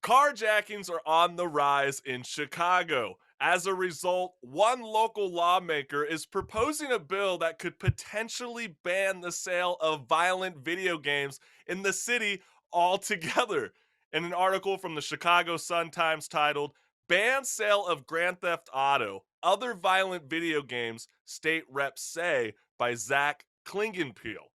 Carjackings are on the rise in Chicago. As a result, one local lawmaker is proposing a bill that could potentially ban the sale of violent video games in the city altogether. In an article from the Chicago Sun-Times titled, Ban Sale of Grand Theft Auto, Other Violent Video Games, State Reps Say by Zach Klingenpeel.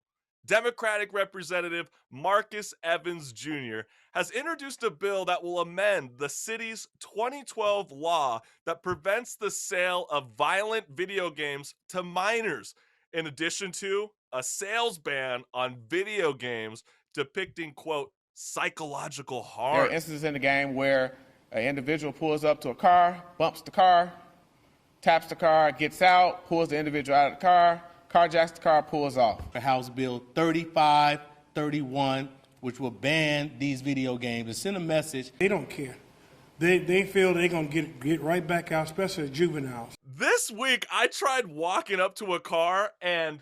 Democratic Representative Marcus Evans Jr. has introduced a bill that will amend the city's 2012 law that prevents the sale of violent video games to minors, in addition to a sales ban on video games depicting, quote, psychological There are harm. instances in the game where an individual pulls up to a car, bumps the car, taps the car, gets out, pulls the individual out of the car, carjacks the car, pulls off. House Bill 3531, which will ban these video games and send a message. They don't care. They feel they're going to get right back out, especially juveniles. This week, I tried walking up to a car and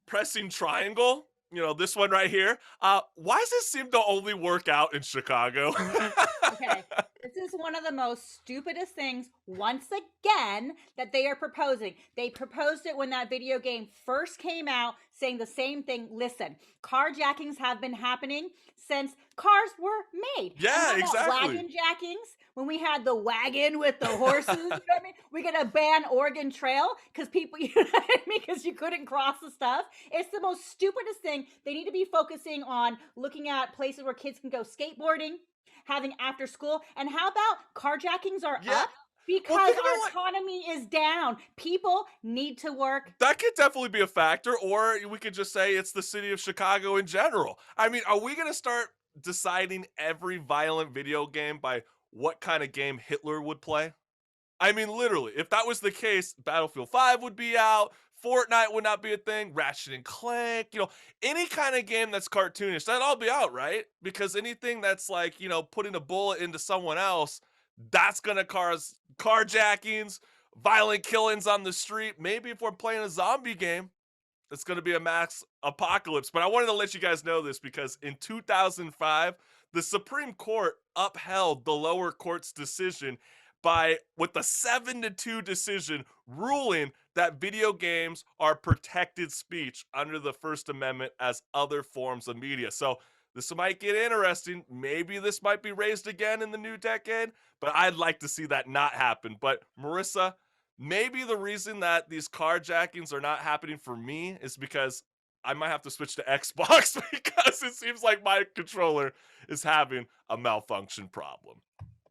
pressing triangle. You know, this one right here. Why does it seem to only work out in Chicago? Okay, this is one of the most stupidest things, once again, that they are proposing. They proposed it when that video game first came out, saying the same thing. Listen, carjackings have been happening since cars were made. Yeah, exactly. Wagon jackings, when we had the wagon with the horses, you know what I mean? We're going to ban Oregon Trail because people, you know what I mean? Because you couldn't cross the stuff. It's the most stupidest thing. They need to be focusing on looking at places where kids can go skateboarding, having after school. And how about carjackings are up? Because our economy is down. People need to work. That could definitely be a factor, or we could just say it's the city of Chicago in general. I mean, are we going to start deciding every violent video game by what kind of game Hitler would play? I mean, literally, if that was the case, Battlefield 5 would be out, Fortnite would not be a thing, Ratchet and Clank, you know, any kind of game that's cartoonish, that'd all be out, right? Because anything that's like, you know, putting a bullet into someone else, that's gonna cause carjackings, violent killings on the street. Maybe if we're playing a zombie game, it's gonna be a mass apocalypse. But I wanted to let you guys know this because in 2005, the Supreme Court upheld the lower court's decision with a 7-2 decision ruling that video games are protected speech under the First Amendment as other forms of media. So this might get interesting. Maybe this might be raised again in the new decade, but I'd like to see that not happen. But Marissa, maybe the reason that these carjackings are not happening for me is because I might have to switch to Xbox because it seems like my controller is having a malfunction problem.